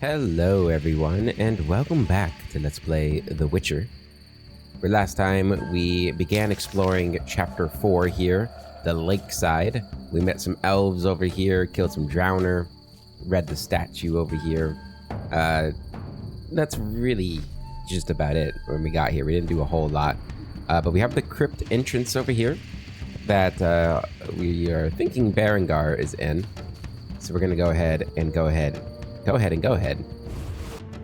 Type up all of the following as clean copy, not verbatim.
Hello everyone, and welcome back to Let's Play The Witcher. Where last time we began exploring Chapter 4 here, the lakeside. We met some elves over here, killed some drowner, read the statue over here. That's really just about it when we got here. We didn't do a whole lot. But we have the crypt entrance over here that we are thinking Berengar is in. So we're gonna go ahead and go ahead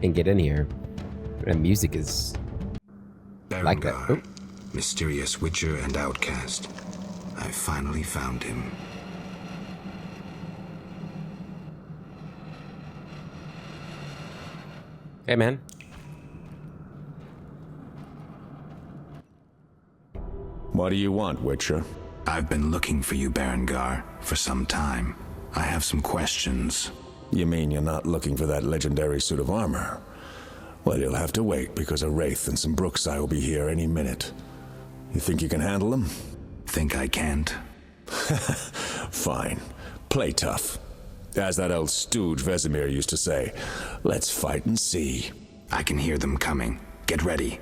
and get in here. And music is Berengar, like that. Oh. Mysterious witcher and outcast. I finally found him. Hey, man. What do you want, Witcher? I've been looking for you, Berengar, for some time. I have some questions. You mean you're not looking for that legendary suit of armor? Well, you'll have to wait, because a Wraith and some Brookside will be here any minute. You think you can handle them? Think I can't? Fine. Play tough. As that old stooge Vesemir used to say, let's fight and see. I can hear them coming. Get ready.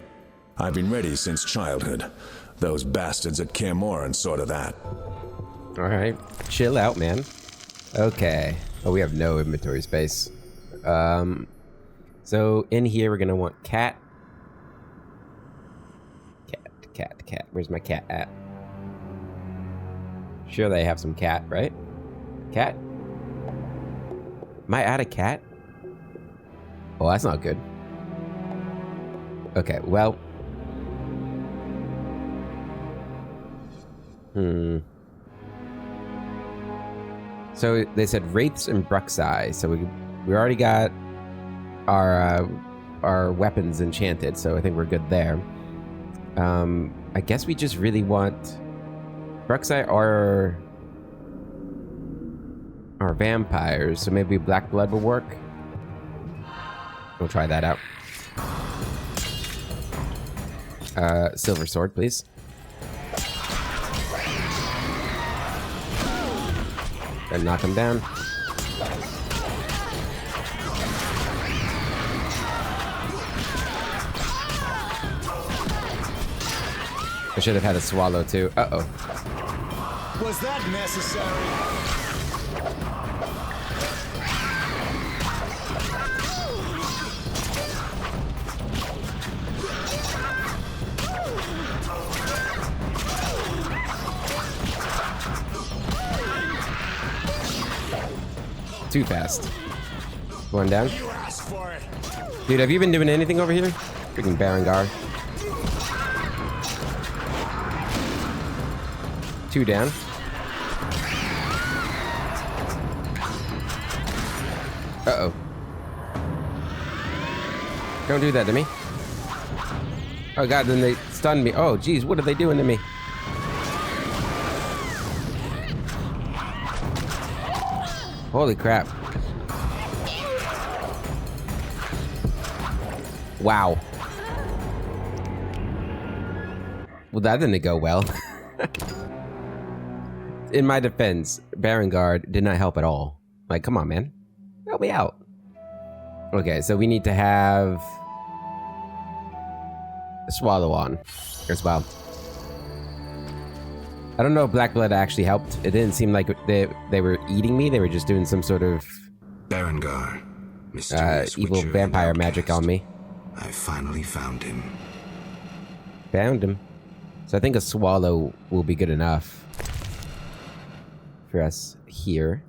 I've been ready since childhood. Those bastards at Kaer Morhen saw to that. Alright, chill out, man. Okay. Oh, we have no inventory space. So in here we're gonna want cat. Cat. Where's my cat at? Sure they have some cat, right? Cat? Am I out of cat? Oh, that's not good. Okay, well. So they said Wraiths and Bruxai. So we already got our weapons enchanted, so I think we're good there. I guess we just really want Bruxai are vampires, so maybe Black Blood will work. We'll try that out. Silver sword, please. And knock him down. I should have had a swallow too. Uh-oh. Was that necessary? Too fast. One down. You asked for it. Dude, have you been doing anything over here? Freaking Berengar. Two down. Uh-oh. Don't do that to me. Oh god, then they stunned me. Oh geez, what are they doing to me? Holy crap. Wow. Well, that didn't go well. In my defense, Berengar did not help at all. Like, come on, man. Help me out. Okay, so we need to have a swallow on as well. I don't know if Black Blood actually helped. It didn't seem like they were eating me. They were just doing some sort of Berengar, mysterious evil witcher vampire and magic outcast. on me. I finally found him. Found him. So I think a swallow will be good enough for us here.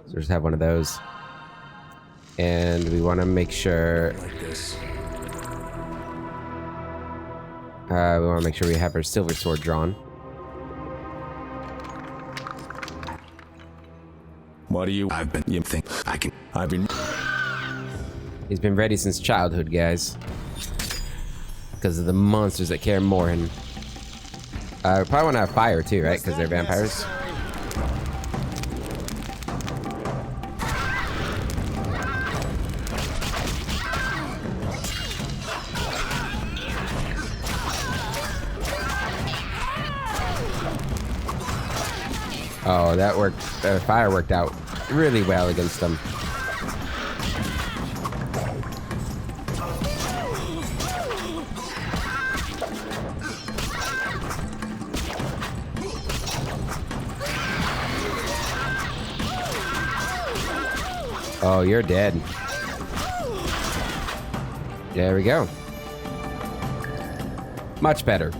So just have one of those. And we want to make sure... Like this. we want to make sure we have our silver sword drawn. What do you... He's been ready since childhood, guys. Because of the monsters at Kaer Morhen. We probably want to have fire too, right? Because they're vampires. Oh, that worked. Fire worked out really well against them. Oh, you're dead. There we go. Much better.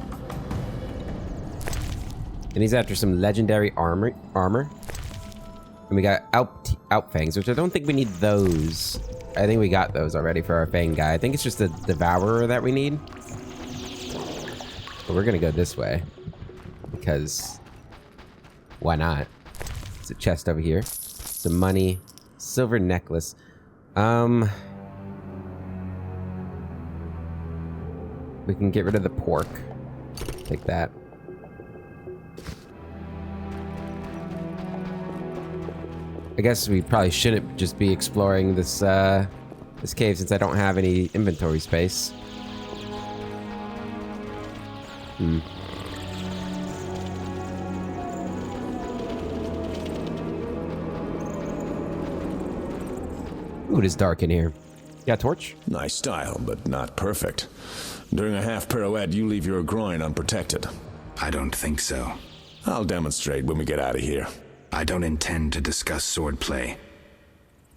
And he's after some legendary armor. And we got outfangs, which I don't think we need those. I think we got those already for our fang guy. I think it's just the devourer that we need. But we're gonna go this way. Because why not? It's a chest over here. Some money. Silver necklace. We can get rid of the pork. Take that. I guess we probably shouldn't just be exploring this this cave since I don't have any inventory space. Ooh, it is dark in here. Yeah, torch? Nice style, but not perfect. During a half pirouette, you leave your groin unprotected. I don't think so. I'll demonstrate when we get out of here. I don't intend to discuss swordplay.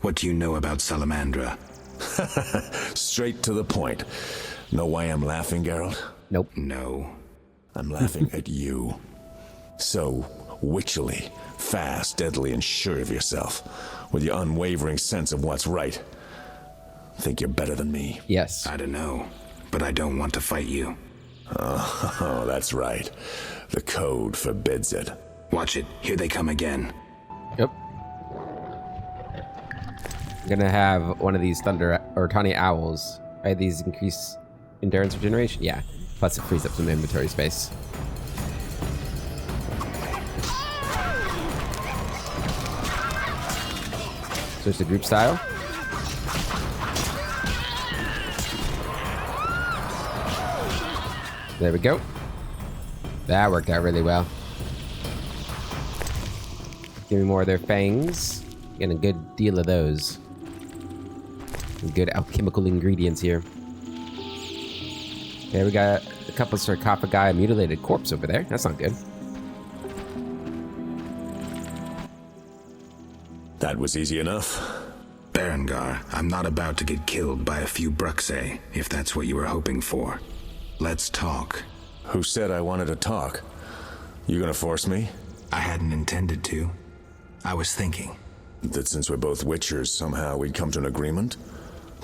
What do you know about Salamandra? Straight to the point. Know why I'm laughing, Geralt? Nope. No. I'm laughing at you. So witchily, fast, deadly, and sure of yourself, with your unwavering sense of what's right. Think you're better than me? Yes. I don't know, but I don't want to fight you. Oh, that's right. The code forbids it. Watch it. Here they come again. Yep. I'm gonna have one of these thunder or tawny owls. Right? These increase endurance regeneration. Yeah. Plus it frees up some inventory space. Switch to group style. There we go. That worked out really well. Give me more of their fangs. Getting a good deal of those. Some good alchemical ingredients here. Okay, we got a couple sarcophagi, a mutilated corpse over there. That's not good. That was easy enough. Berengar, I'm not about to get killed by a few Bruxae, if that's what you were hoping for. Let's talk. Who said I wanted to talk? You gonna force me? I hadn't intended to. I was thinking. That since we're both witchers, somehow we'd come to an agreement?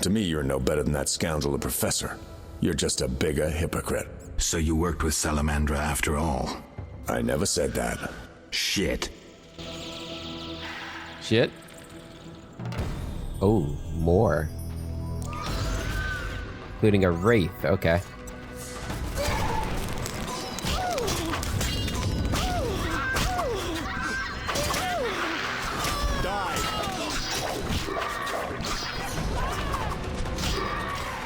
To me, you're no better than that scoundrel, the professor. You're just a bigger hypocrite. So you worked with Salamandra after all? I never said that. Shit. Shit. Oh, more. Including a wraith. Okay.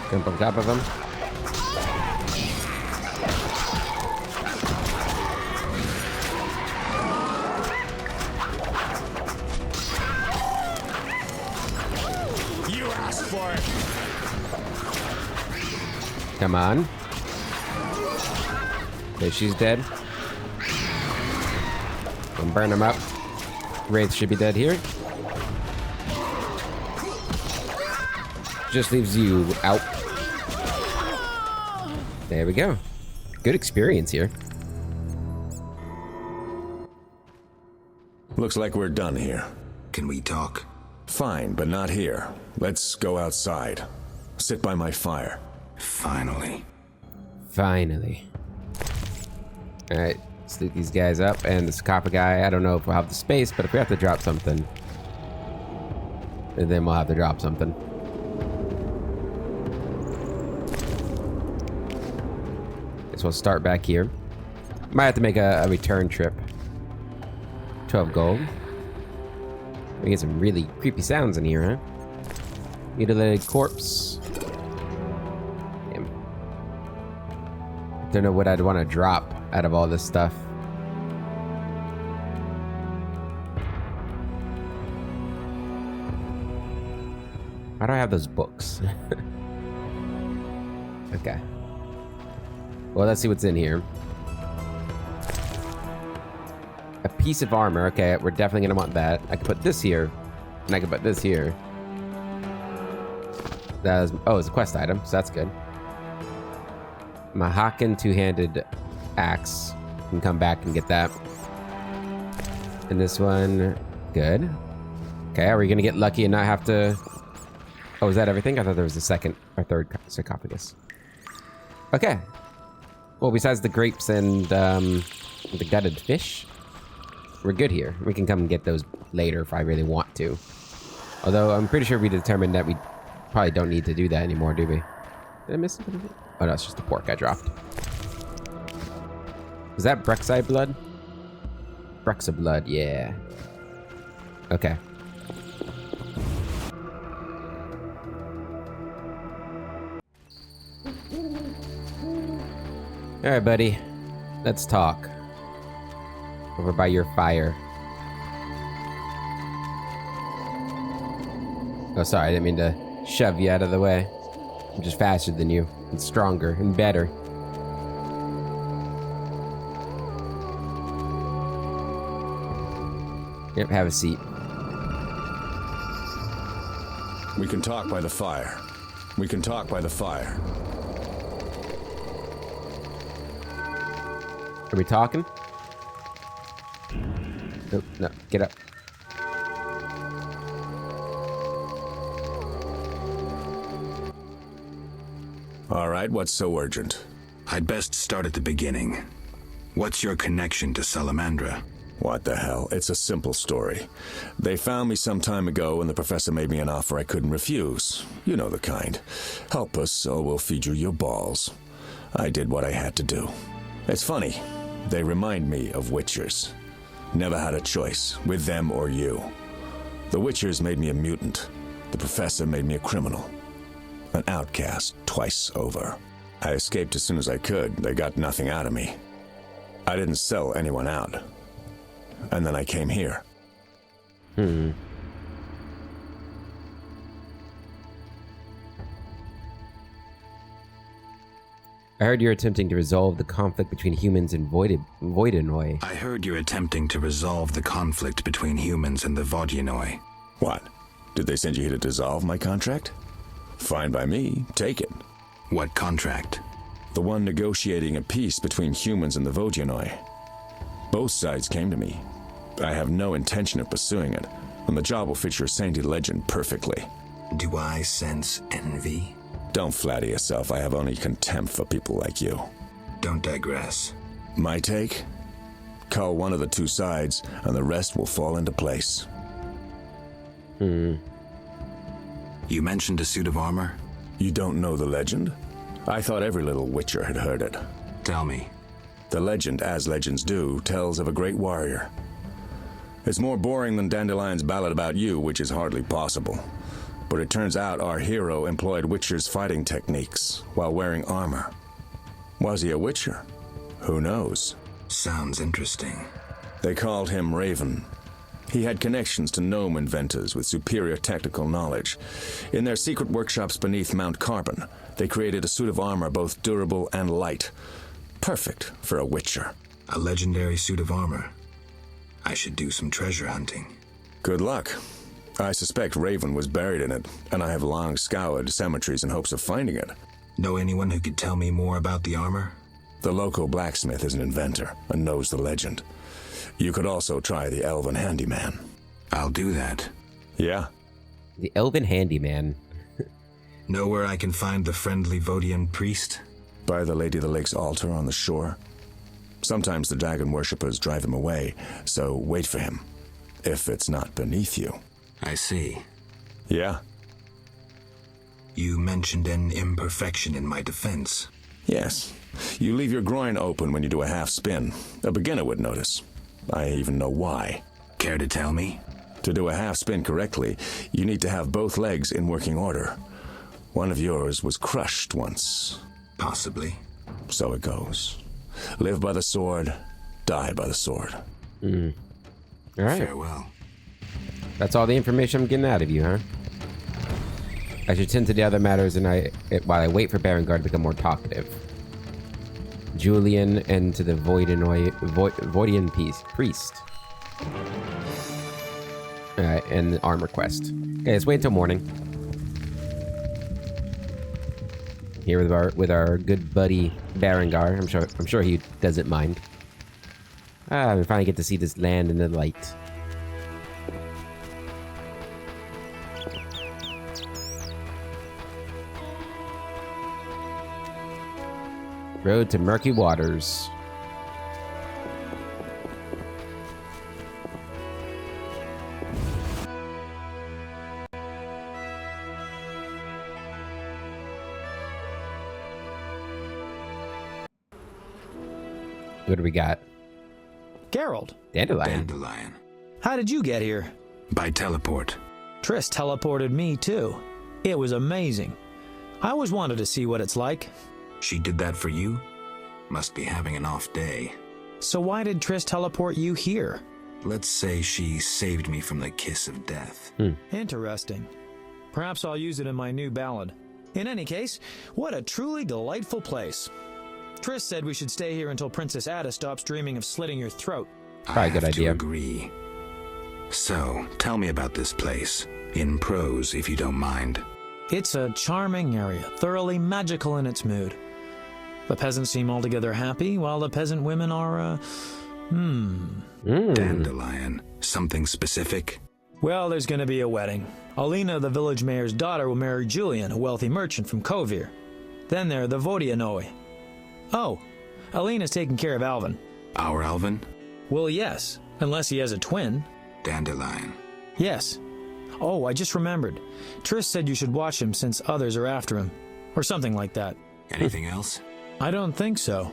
Jump on top of him. You asked for it. Come on. Okay, she's dead. And burn him up. Wraith should be dead here. Just leaves you out. There we go. Good experience here. Looks like we're done here. Can we talk? Fine, but not here. Let's go outside. Sit by my fire. Finally. Finally. Alright, let's loot these guys up. And the sarcophagi, I don't know if we'll have the space, but if we have to drop something, then we'll have to drop something. Guess we'll start back here. Might have to make a return trip. 12 gold. We get some really creepy sounds in here, huh? Mutilated corpse. Damn. Don't know what I'd want to drop out of all this stuff. Why do I have those books? Okay. Well, let's see what's in here. A piece of armor. Okay, we're definitely gonna want that. I can put this here, and I can put this here. That was, oh, it's a quest item, so that's good. Mahakan two-handed axe. Can come back and get that. And this one, good. Okay, are we gonna get lucky and not have to... Oh, is that everything? I thought there was a second or third sarcophagus. Okay. Well, besides the grapes and the gutted fish, we're good here. We can come and get those later if I really want to. Although I'm pretty sure we determined that we probably don't need to do that anymore, do we? Did I miss something? Oh no, it's just the pork I dropped. Is that Brexide blood? Brexa blood, yeah. Okay. Alright, buddy. Let's talk. Over by your fire. Oh, sorry, I didn't mean to shove you out of the way. I'm just faster than you, and stronger, and better. Yep, have a seat. We can talk by the fire. We can talk by the fire. Are we talking? Nope, no, get up. All right, what's so urgent? I'd best start at the beginning. What's your connection to Salamandra? What the hell? It's a simple story. They found me some time ago and the professor made me an offer I couldn't refuse. You know the kind. Help us or we'll feed you your balls. I did what I had to do. It's funny. They remind me of Witchers. Never had a choice, with them or you. The Witchers made me a mutant. The professor made me a criminal. An outcast twice over. I escaped as soon as I could. They got nothing out of me. I didn't sell anyone out. And then I came here. I heard you're attempting to resolve the conflict between humans and Voidinoi. I heard you're attempting to resolve the conflict between humans and the Vodyanoi. What? Did they send you here to dissolve my contract? Fine by me. Take it. What contract? The one negotiating a peace between humans and the Vodyanoi. Both sides came to me. I have no intention of pursuing it, and the job will fit your saintly legend perfectly. Do I sense envy? Don't flatter yourself. I have only contempt for people like you. Don't digress. My take? Cull one of the two sides, and the rest will fall into place. You mentioned a suit of armor? You don't know the legend? I thought every little Witcher had heard it. Tell me. The legend, as legends do, tells of a great warrior. It's more boring than Dandelion's ballad about you, which is hardly possible. But it turns out our hero employed Witcher's fighting techniques while wearing armor. Was he a Witcher? Who knows? Sounds interesting. They called him Raven. He had connections to gnome inventors with superior technical knowledge. In their secret workshops beneath Mount Carbon, they created a suit of armor both durable and light. Perfect for a Witcher. A legendary suit of armor. I should do some treasure hunting. Good luck. I suspect Raven was buried in it, and I have long scoured cemeteries in hopes of finding it. Know anyone who could tell me more about the armor? The local blacksmith is an inventor and knows the legend. You could also try the elven handyman. I'll do that. Yeah? The elven handyman. Know where I can find the friendly Vodian priest? By the Lady of the Lake's altar on the shore. Sometimes the dragon worshippers drive him away, so wait for him. If it's not beneath you. I see. Yeah? You mentioned an imperfection in my defense. Yes. You leave your groin open when you do a half spin. A beginner would notice. I even know why. Care to tell me? To do a half spin correctly, you need to have both legs in working order. One of yours was crushed once. Possibly. So it goes. Live by the sword, die by the sword. All right. Farewell. That's all the information I'm getting out of you, huh? I should tend to the other matters while I wait for Berengar to become more talkative. Julian and to the Voidian priest. Alright, and the armor quest. Okay, let's wait until morning. here with our good buddy Berengar. I'm sure he doesn't mind. We finally get to see this land in the light. Road to murky waters. What do we got? Geralt. Dandelion. Dandelion. How did you get here? By teleport. Triss teleported me, too. It was amazing. I always wanted to see what it's like. She did that for you? Must be having an off day. So why did Triss teleport you here? Let's say she saved me from the kiss of death. Interesting. Perhaps I'll use it in my new ballad. In any case, what a truly delightful place. Triss said we should stay here until Princess Ada stops dreaming of slitting your throat. Probably a good idea. I have to agree. So, tell me about this place. In prose, if you don't mind. It's a charming area, thoroughly magical in its mood. The peasants seem altogether happy, while the peasant women are, Dandelion. Something specific? Well, there's going to be a wedding. Alina, the village mayor's daughter, will marry Julian, a wealthy merchant from Kovir. Then there are the Vodianoi. Oh, Alina's taking care of Alvin. Our Alvin? Well, yes, unless he has a twin. Dandelion. Yes. Oh, I just remembered. Triss said you should watch him since others are after him. Or something like that. Anything else? I don't think so.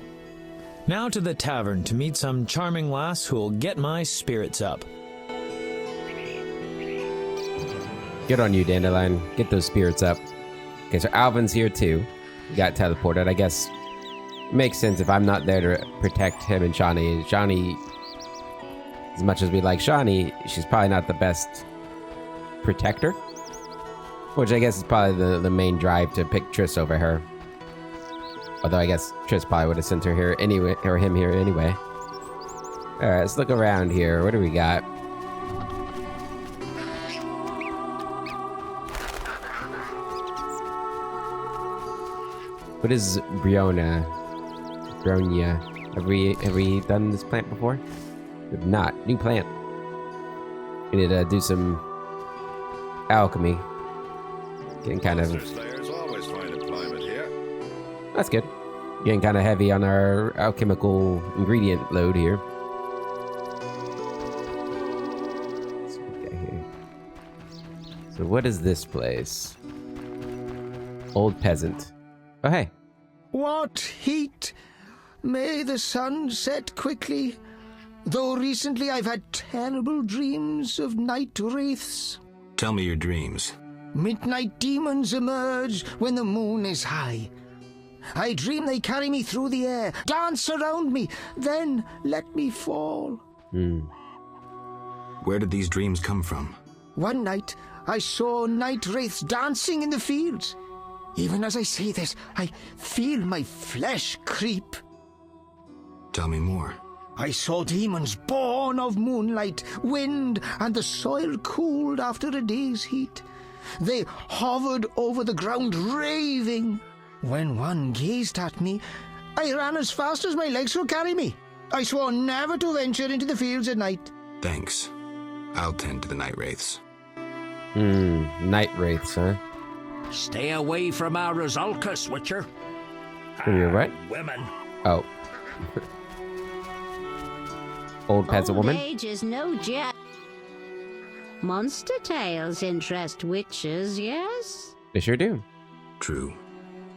Now to the tavern to meet some charming lass who'll get my spirits up. Good on you, Dandelion. Get those spirits up. Okay, so Alvin's here too. He got teleported. I guess it makes sense if I'm not there to protect him and Shawnee. Shawnee, as much as we like Shawnee, she's probably not the best protector. Which I guess is probably the main drive to pick Triss over her. Although I guess Triss probably would have sent her here anyway, or him here anyway. Alright, let's look around here. What do we got? What is Brionia? Have we done this plant before? We have not. New plant. We need to do some alchemy. Getting kind of. Always find employment here. That's good. Getting kind of heavy on our alchemical ingredient load here. Let's look at here. So what is this place? Old peasant. Oh, hey. What heat! May the sun set quickly. Though recently I've had terrible dreams of night wraiths. Tell me your dreams. Midnight demons emerge when the moon is high. I dream they carry me through the air, dance around me, then let me fall. Where did these dreams come from? One night I saw night wraiths dancing in the fields. Even as I say this, I feel my flesh creep. Tell me more. I saw demons born of moonlight, wind, and the soil cooled after a day's heat. They hovered over the ground, raving. When one gazed at me, I ran as fast as my legs could carry me. I swore never to venture into the fields at night. Thanks. I'll tend to the night wraiths. Night wraiths, huh? Stay away from our Rizalka, Witcher. You're right. Women. Oh. Old peasant woman? Old age is no jest. Monster tales interest witches, yes? They sure do. True.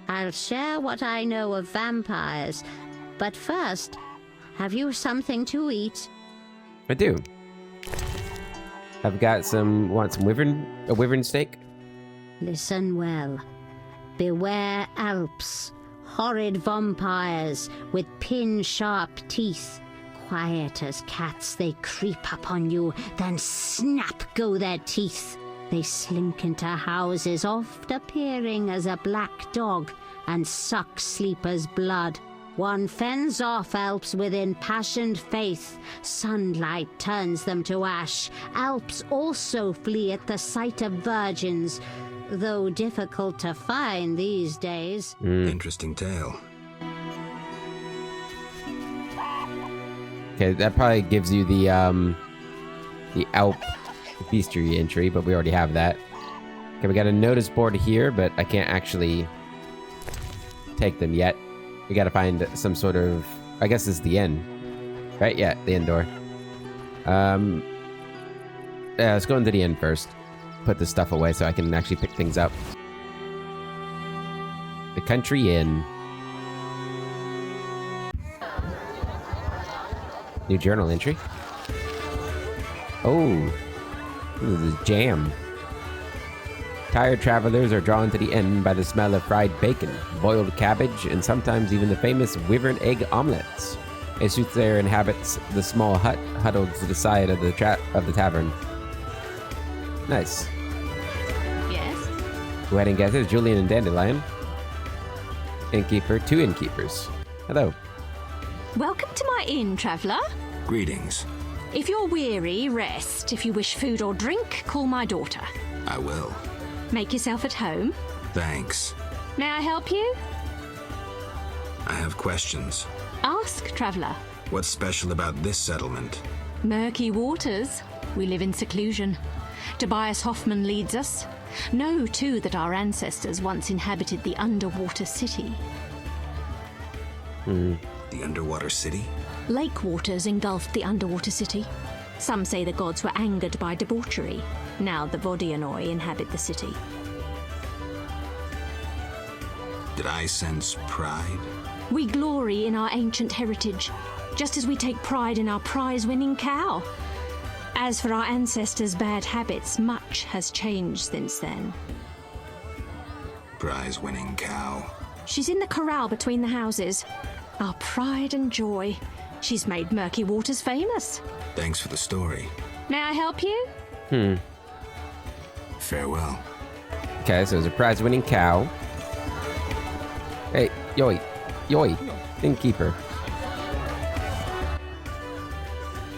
I'll share what I know of vampires. But first, have you something to eat? I do. I've got some, a wyvern steak? Listen well. Beware Alps, horrid vampires with pin-sharp teeth. Quiet as cats, they creep upon you, then snap go their teeth. They slink into houses, oft appearing as a black dog, and suck sleepers' blood. One fends off Alps with impassioned faith. Sunlight turns them to ash. Alps also flee at the sight of virgins. though difficult to find these days. Interesting tale. Okay, that probably gives you the Alp bestiary entry, but we already have that. Okay, we got a notice board here, but I can't actually take them yet. We gotta find some sort of... I guess this is the inn. Right? Yeah, the inn door. Yeah, let's go into the inn first. Put this stuff away so I can actually pick things up. The Country Inn. New journal entry. Oh, this is jam. Tired travelers are drawn to the inn by the smell of fried bacon, boiled cabbage, and sometimes even the famous wyvern egg omelets. A soothsayer inhabits the small hut huddled to the side of the tavern. Nice. Yes? Go ahead and guess it. Julian and Dandelion. Innkeeper, 2 innkeepers. Hello. Welcome to my inn, traveller. Greetings. If you're weary, rest. If you wish food or drink, call my daughter. I will. Make yourself at home. Thanks. May I help you? I have questions. Ask, traveller. What's special about this settlement? Murky waters. We live in seclusion. Tobias Hoffman leads us. Know, too, that our ancestors once inhabited the underwater city. The underwater city? Lake waters engulfed the underwater city. Some say the gods were angered by debauchery. Now the Vodianoi inhabit the city. Did I sense pride? We glory in our ancient heritage, just as we take pride in our prize-winning cow. As for our ancestors' bad habits, much has changed since then. Prize-winning cow. She's in the corral between the houses. Our pride and joy. She's made Murky Waters famous. Thanks for the story. May I help you? Farewell. Okay, so there's a prize-winning cow. Hey, Yoi. Innkeeper.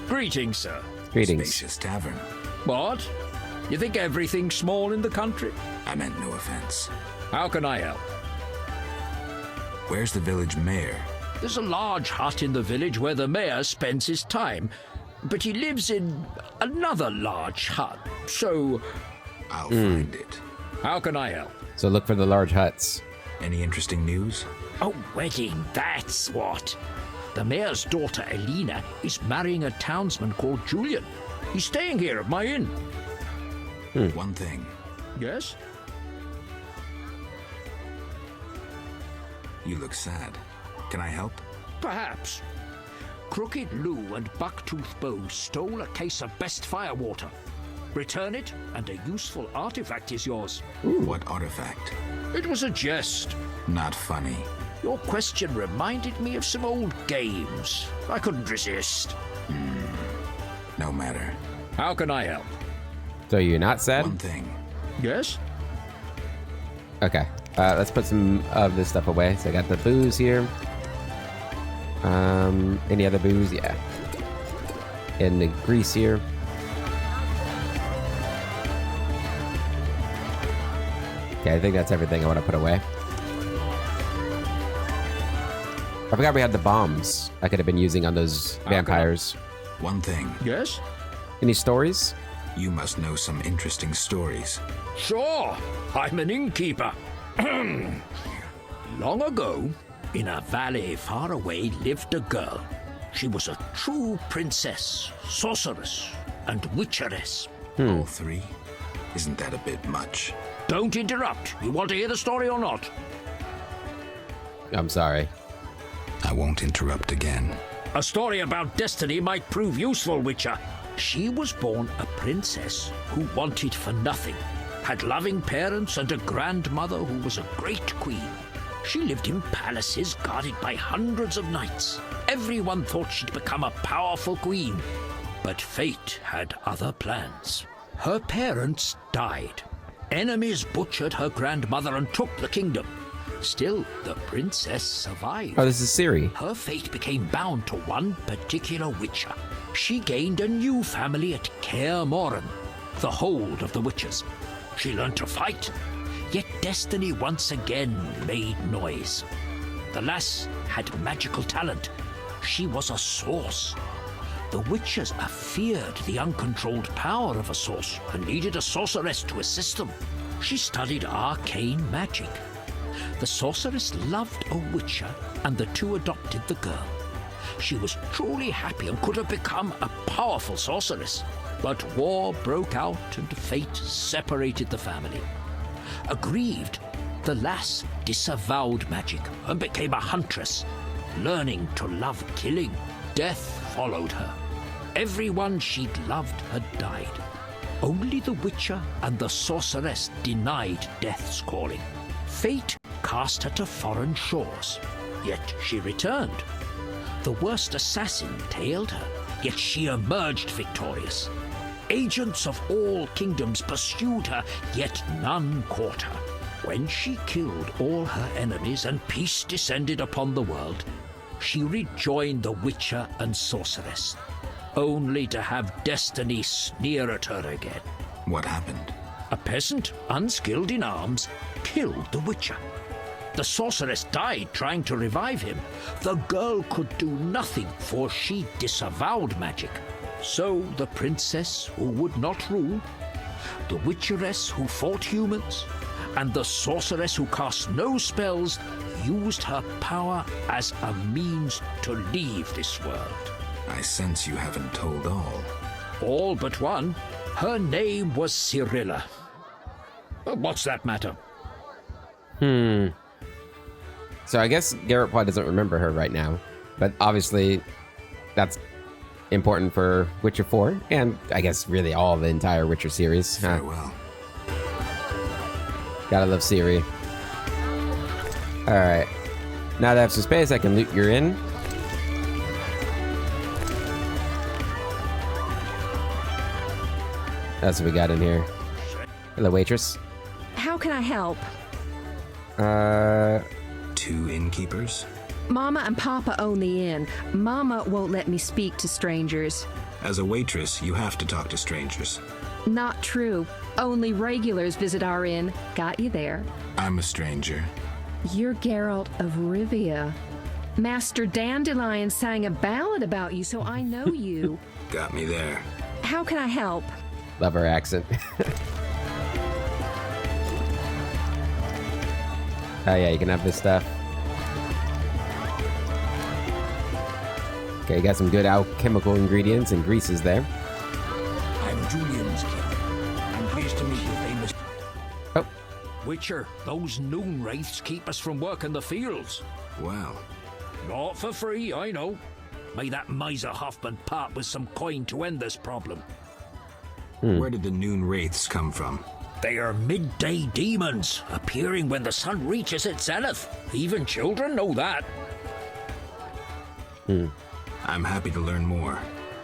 Greetings, sir. Greetings. Spacious tavern. What? You think everything's small in the country? I meant no offense. How can I help? Where's the village mayor? There's a large hut in the village where the mayor spends his time, but he lives in another large hut, so... I'll find it. How can I help? So look for the large huts. Any interesting news? A wedding, that's what. The mayor's daughter, Elena, is marrying a townsman called Julian. He's staying here at my inn. One thing. Yes? You look sad. Can I help? Perhaps. Crooked Lou and Bucktooth Bow stole a case of best firewater. Return it, and a useful artifact is yours. What artifact? It was a jest. Not funny. Your question reminded me of some old games. I couldn't resist. No matter. How can I help? So you're not sad? One thing. Yes? Okay. Let's put some of this stuff away. So I got the booze here. Any other booze? Yeah. And the grease here. Okay, I think that's everything I want to put away. I forgot we had the bombs I could have been using on those vampires. One thing. Yes? Any stories? You must know some interesting stories. Sure. I'm an innkeeper. Long ago, in a valley far away, lived a girl. She was a true princess, sorceress, and witcheress. All three? Isn't that a bit much? Don't interrupt. You want to hear the story or not? I'm sorry. I won't interrupt again. A story about destiny might prove useful, Witcher. She was born a princess who wanted for nothing, had loving parents and a grandmother who was a great queen. She lived in palaces guarded by hundreds of knights. Everyone thought she'd become a powerful queen, but fate had other plans. Her parents died. Enemies butchered her grandmother and took the kingdom. Still, the princess survived. Oh, this is Ciri. Her fate became bound to one particular witcher. She gained a new family at Kaer Morhen, the hold of the witches. She learned to fight Yet destiny once again made noise. The lass had magical talent. She was a source. The witches feared the uncontrolled power of a source and needed a sorceress to assist them. She studied arcane magic. The sorceress loved a witcher, and the two adopted the girl. She was truly happy and could have become a powerful sorceress. But war broke out and fate separated the family. Aggrieved, the lass disavowed magic and became a huntress. Learning to love killing, death followed her. Everyone she'd loved had died. Only the witcher and the sorceress denied death's calling. Fate cast her to foreign shores, yet she returned. The worst assassin tailed her, yet she emerged victorious. Agents of all kingdoms pursued her, yet none caught her. When she killed all her enemies and peace descended upon the world, she rejoined the witcher and sorceress, only to have destiny sneer at her again. What happened? A peasant, unskilled in arms, killed the witcher. The sorceress died trying to revive him. The girl could do nothing, for she disavowed magic. So the princess who would not rule, the witcheress who fought humans, and the sorceress who cast no spells used her power as a means to leave this world. I sense you haven't told all. All but one. Her name was Cyrilla. What's that matter? So I guess Garrett probably doesn't remember her right now, but obviously that's important for Witcher 4, and I guess really all the entire Witcher series. Very well. Gotta love Ciri. Alright. Now that I have some space, I can loot your inn. That's what we got in here. Hello, waitress. How can I help? 2 innkeepers? Mama and Papa own the inn. Mama won't let me speak to strangers. As a waitress, you have to talk to strangers. Not true. Only regulars visit our inn. Got you there. I'm a stranger. You're Geralt of Rivia. Master Dandelion sang a ballad about you, so I know you. Got me there. How can I help? Love her accent. Oh yeah, you can have this stuff. Okay, you got some good alchemical ingredients and greases there. I'm Julian's king. I'm pleased to meet you, famous... Oh. Witcher, those noon wraiths keep us from working the fields. Well. Not for free, I know. May that miser Hoffman part with some coin to end this problem. Where did the noon wraiths come from? They are midday demons, appearing when the sun reaches its zenith. Even children know that. I'm happy to learn more.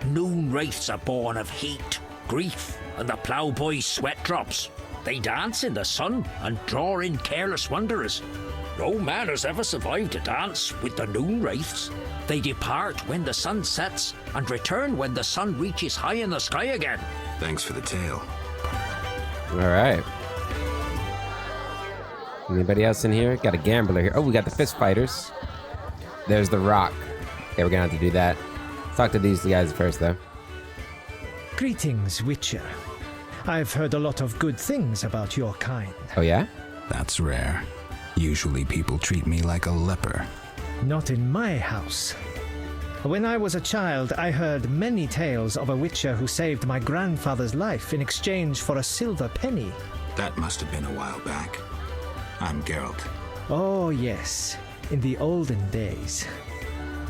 Noon wraiths are born of heat, grief, and the ploughboy's sweat drops. They dance in the sun and draw in careless wanderers. No man has ever survived a dance with the noon wraiths. They depart when the sun sets and return when the sun reaches high in the sky again. Thanks for the tale. All right. Anybody else in here? Got a gambler here. Oh, we got the fist fighters. There's the rock. Okay, we're gonna have to do that. Talk to these guys first, though. Greetings, Witcher. I've heard a lot of good things about your kind. Oh, yeah? That's rare. Usually people treat me like a leper. Not in my house. When I was a child, I heard many tales of a witcher who saved my grandfather's life in exchange for a silver penny. That must have been a while back. I'm Geralt. Oh, yes. In the olden days.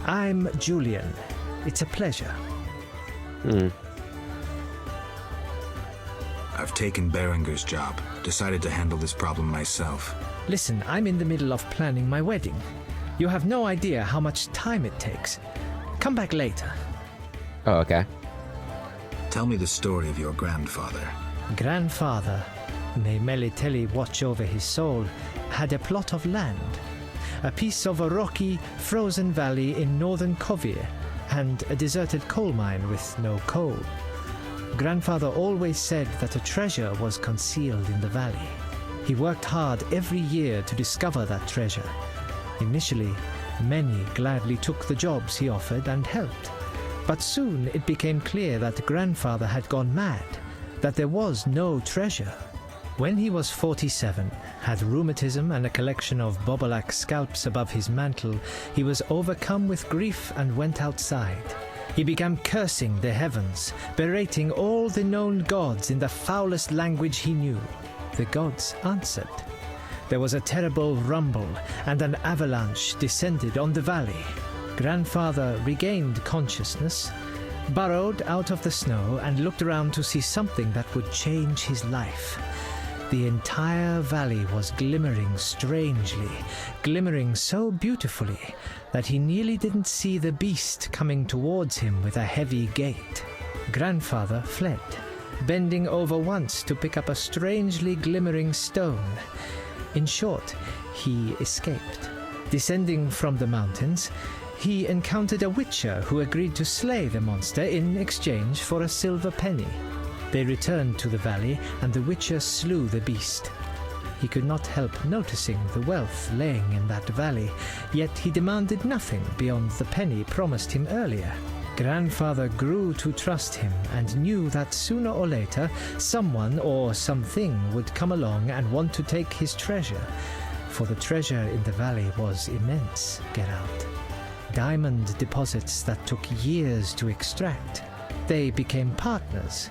I'm Julian. It's a pleasure. I've taken Berengar's job. Decided to handle this problem myself. Listen, I'm in the middle of planning my wedding. You have no idea how much time it takes. Come back later. Oh, okay. Tell me the story of your grandfather. Grandfather, may Melitele watch over his soul, had a plot of land. A piece of a rocky, frozen valley in northern Kovir, and a deserted coal mine with no coal. Grandfather always said that a treasure was concealed in the valley. He worked hard every year to discover that treasure. Initially, many gladly took the jobs he offered and helped. But soon it became clear that grandfather had gone mad, that there was no treasure. When he was 47, had rheumatism and a collection of Bobolak scalps above his mantle, he was overcome with grief and went outside. He began cursing the heavens, berating all the known gods in the foulest language he knew. The gods answered. There was a terrible rumble, and an avalanche descended on the valley. Grandfather regained consciousness, burrowed out of the snow, and looked around to see something that would change his life. The entire valley was glimmering strangely, glimmering so beautifully that he nearly didn't see the beast coming towards him with a heavy gait. Grandfather fled, bending over once to pick up a strangely glimmering stone. In short, he escaped. Descending from the mountains, he encountered a witcher who agreed to slay the monster in exchange for a silver penny. They returned to the valley, and the witcher slew the beast. He could not help noticing the wealth laying in that valley, yet he demanded nothing beyond the penny promised him earlier. Grandfather grew to trust him and knew that sooner or later someone or something would come along and want to take his treasure, for the treasure in the valley was immense, Geralt. Diamond deposits that took years to extract. They became partners.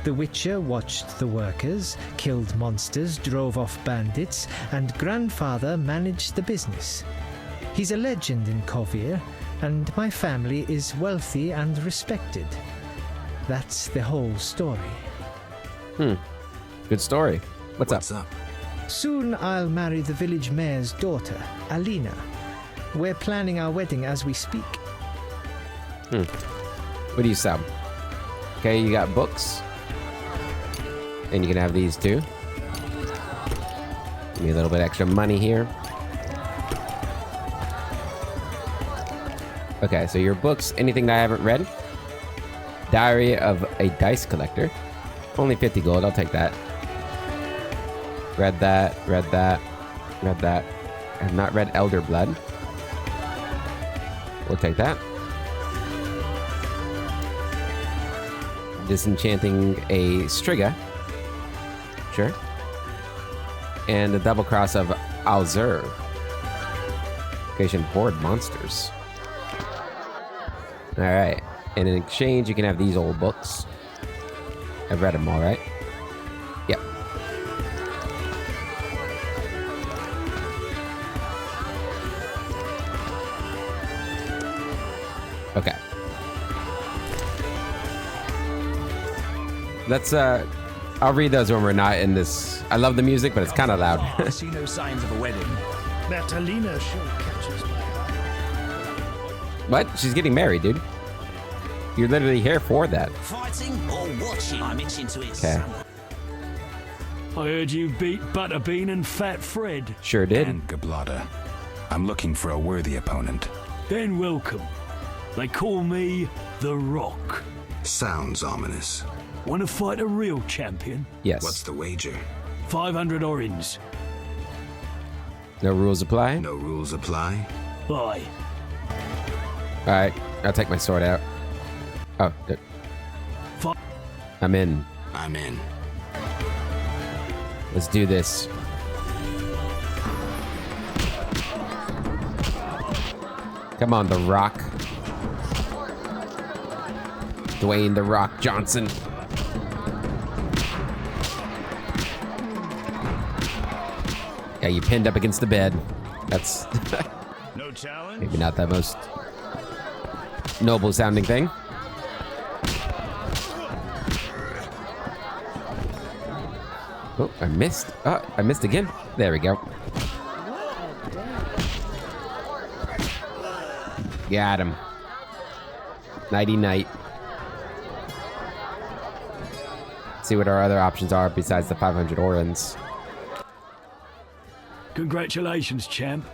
The Witcher watched the workers, killed monsters, drove off bandits, and Grandfather managed the business. He's a legend in Kovir, and my family is wealthy and respected. That's the whole story. Good story. What's up? Soon I'll marry the village mayor's daughter, Alina. We're planning our wedding as we speak. What do you sell? Okay, you got books. And you can have these too. Give me a little bit extra money here. Okay, so your books, anything that I haven't read. Diary of a Dice Collector. Only 50 gold, I'll take that. Read that, read that, read that. I have not read Elder Blood. We'll take that. Disenchanting a Striga. Sure. And the Double Cross of Alzur. Location Horde Monsters. Alright. And in exchange, you can have these old books. I've read them all, right? Yep. Okay. Let's, I'll read those when we're not in this. I love the music, but it's kind of loud. I see no signs of a wedding. That Alina sure catches my eye. What? She's getting married, dude. You're literally here for that. Fighting or watching? I'm itching to it. Okay. I heard you beat Butterbean and Fat Fred. Sure did. And Gablada. I'm looking for a worthy opponent. Then welcome. They call me The Rock. Sounds ominous. Want to fight a real champion? Yes. What's the wager? 500 orins. No rules apply? No rules apply? Aye. Alright, I'll take my sword out. Oh, good. I'm in. I'm in. Let's do this. Come on, The Rock. Dwayne The Rock Johnson. Yeah, you pinned up against the bed. That's No challenge? maybe not the most noble sounding thing. Oh, I missed. Oh, I missed again. There we go. Got him. Nighty night. See what our other options are besides the 500 orins. Congratulations, champ.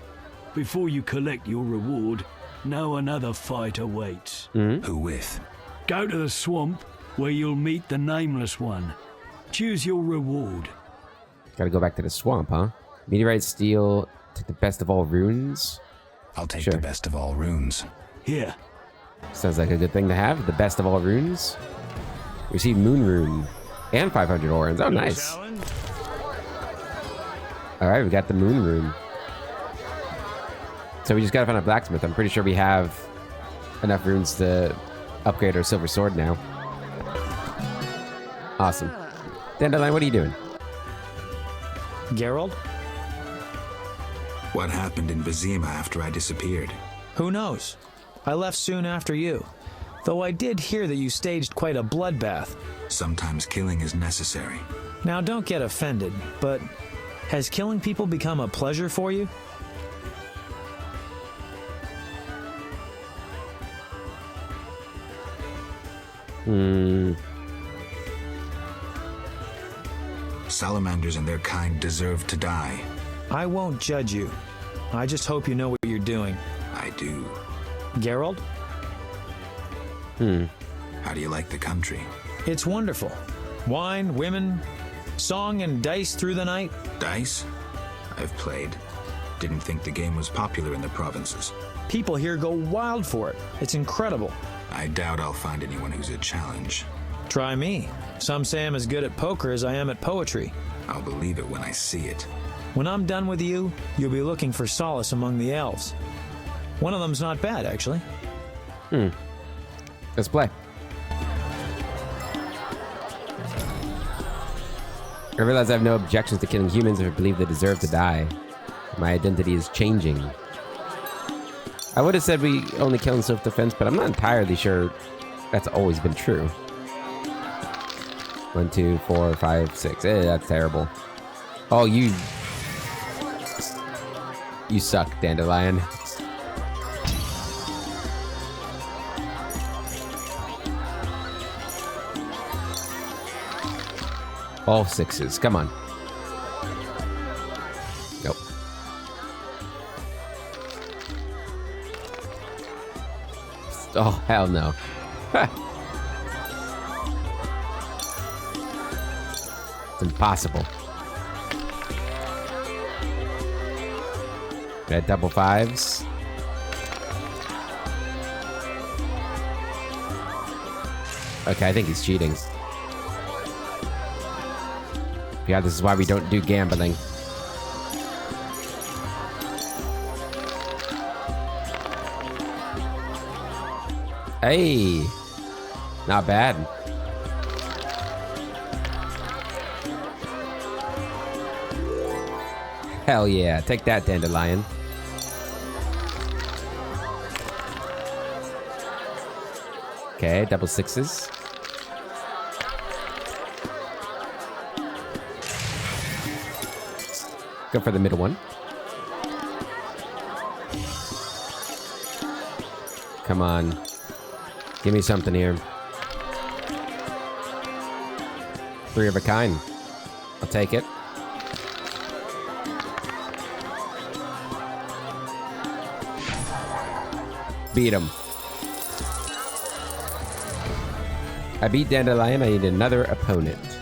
Before you collect your reward, know another fight awaits. Who with? Go to the swamp, where you'll meet the Nameless One. Choose your reward. Gotta go back to the swamp, huh? Meteorite steel, take the best of all runes. I'll take the best of all runes. Here. Sounds like a good thing to have. The best of all runes. Receive moon rune and 500 orans. Oh, nice. All right, we got the moon rune. So we just gotta find a blacksmith. I'm pretty sure we have enough runes to upgrade our silver sword now. Awesome. Dandelion, what are you doing? Geralt? What happened in Vizima after I disappeared? Who knows? I left soon after you. Though I did hear that you staged quite a bloodbath. Sometimes killing is necessary. Now don't get offended, but has killing people become a pleasure for you? Salamanders and their kind deserve to die. I won't judge you. I just hope you know what you're doing. I do. Geralt? How do you like the country? It's wonderful. Wine, women, song and dice through the night. Dice? I've played. Didn't think the game was popular in the provinces. People here go wild for it. It's incredible. I doubt I'll find anyone who's a challenge. Try me. Some say I'm as good at poker as I am at poetry. I'll believe it when I see it. When I'm done with you, you'll be looking for solace among the elves. One of them's not bad, actually. Let's play. I realize I have no objections to killing humans if I believe they deserve to die. My identity is changing. I would have said we only kill in self-defense, but I'm not entirely sure that's always been true. 1, 2, 4, 5, 6. That's terrible. Oh, you suck, Dandelion. All 6s. Come on. Nope. Oh, hell no. It's impossible. Got double 5s. Okay, I think he's cheating. Yeah, this is why we don't do gambling. Hey! Not bad. Hell yeah. Take that, Dandelion. Okay, double 6s. Go for the middle one. Come on. Give me something here. 3 of a kind. I'll take it. Beat him. I beat Dandelion. I need another opponent.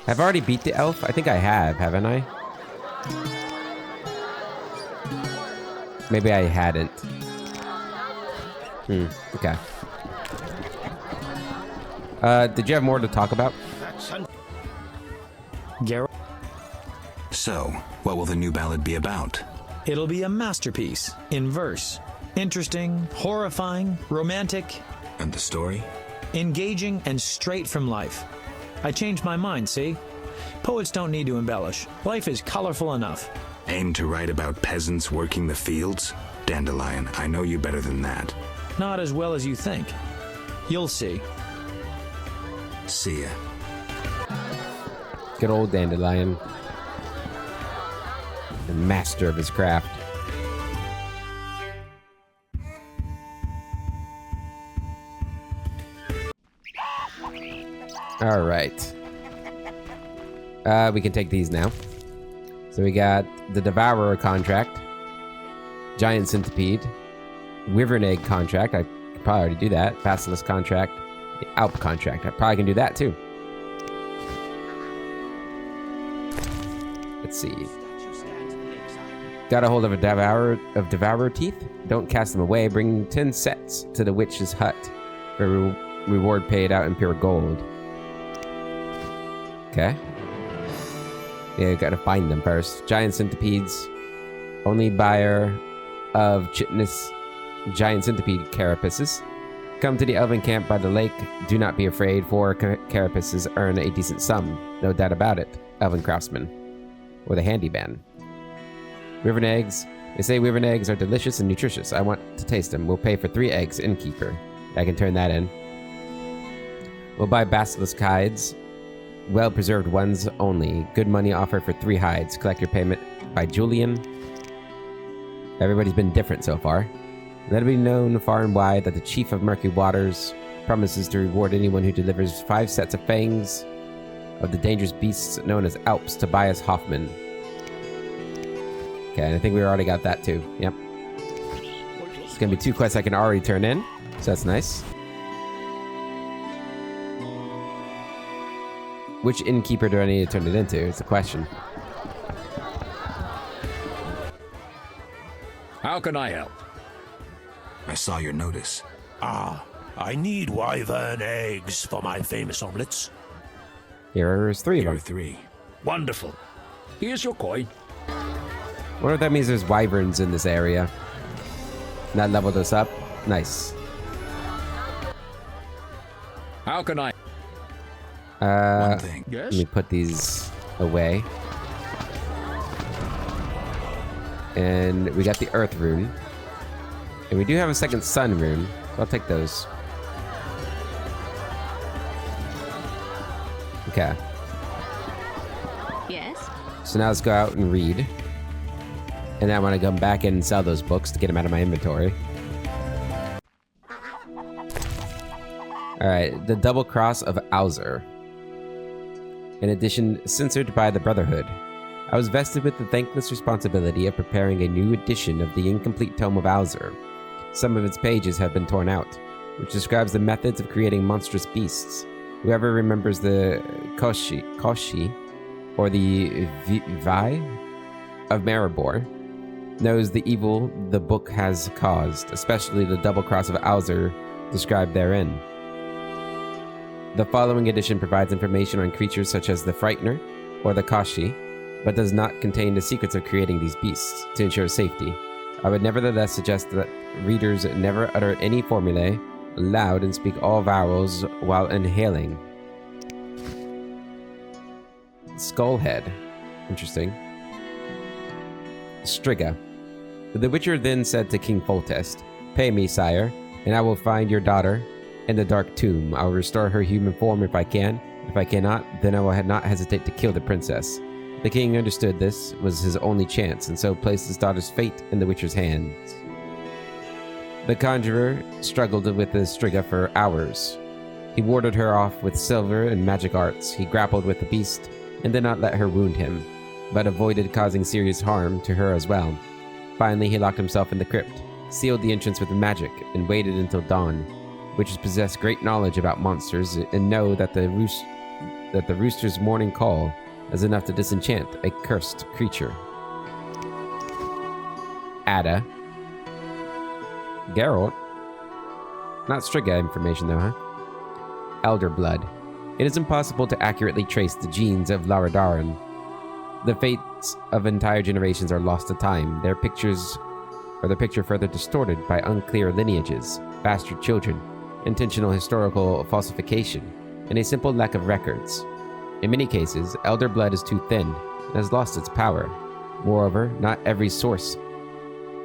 I've already beat the elf. I think I have, haven't I? Maybe I hadn't. Okay. Did you have more to talk about? Geralt? So, what will the new ballad be about? It'll be a masterpiece, in verse. Interesting, horrifying, romantic. And the story? Engaging and straight from life. I changed my mind, see? Poets don't need to embellish. Life is colorful enough. Aim to write about peasants working the fields? Dandelion, I know you better than that. Not as well as you think. You'll see. See ya. Good old Dandelion. The master of his craft. All right. We can take these now. So we got the Devourer contract, Giant Centipede, Wyvern Egg contract. I could probably already do that. Basilisk contract, the Alp contract. I probably can do that too. Let's see. Got a hold of a devourer teeth? Don't cast them away. Bring 10 sets to the witch's hut for reward paid out in pure gold. Okay. Yeah, gotta find them first. Giant centipedes. Only buyer of chitinous giant centipede carapaces. Come to the elven camp by the lake. Do not be afraid, for carapaces earn a decent sum. No doubt about it. Elven craftsman. Or the handyman. Wyvern eggs. They say wyvern eggs are delicious and nutritious. I want to taste them. We'll pay for 3 eggs, innkeeper. I can turn that in. We'll buy basilisk hides. Well-preserved ones only. Good money offered for 3 hides. Collect your payment by Julian. Everybody's been different so far. Let it be known far and wide that the Chief of Murky Waters promises to reward anyone who delivers 5 sets of fangs of the dangerous beasts known as Alps, Tobias Hoffman. Okay, and I think we already got that too. Yep. It's gonna be 2 quests I can already turn in, so that's nice. Which innkeeper do I need to turn it into? It's a question. How can I help? I saw your notice. Ah, I need wyvern eggs for my famous omelets. Here's 3 of them. 3. Wonderful. Here's your coin. I wonder if that means there's wyverns in this area. And that leveled us up. Nice. How can I? One thing. Yes? Let me put these away. And we got the earth rune. And we do have a second sun rune. So I'll take those. Okay. Yes? So now let's go out and read. And then I want to come back in and sell those books to get them out of my inventory. Alright, the Double Cross of Alzer. An edition censored by the Brotherhood. I was vested with the thankless responsibility of preparing a new edition of the incomplete Tome of Alzer. Some of its pages have been torn out, which describes the methods of creating monstrous beasts. Whoever remembers the Koshi, or the Vi of Maribor, knows the evil the book has caused, especially the Double Cross of Alzer described therein. The following edition provides information on creatures such as the Frightener, or the Kashi, but does not contain the secrets of creating these beasts to ensure safety. I would nevertheless suggest that readers never utter any formulae aloud and speak all vowels while inhaling. Skullhead. Interesting. Striga. The Witcher then said to King Foltest, "Pay me, sire, and I will find your daughter in the Dark Tomb. I will restore her human form if I can. If I cannot, then I will not hesitate to kill the princess." The king understood this was his only chance, and so placed his daughter's fate in the Witcher's hands. The conjurer struggled with the Striga for hours. He warded her off with silver and magic arts. He grappled with the beast and did not let her wound him, but avoided causing serious harm to her as well. Finally, he locked himself in the crypt, sealed the entrance with magic, and waited until dawn. Witches possess great knowledge about monsters and know that the rooster's morning call is enough to disenchant a cursed creature. Ada. Geralt. Not Striga information though, huh? Elder blood. It is impossible to accurately trace the genes of Laradaran. The fates of entire generations are lost to time. Their picture further distorted by unclear lineages, bastard children, intentional historical falsification, and a simple lack of records. In many cases, elder blood is too thin and has lost its power. Moreover, not every source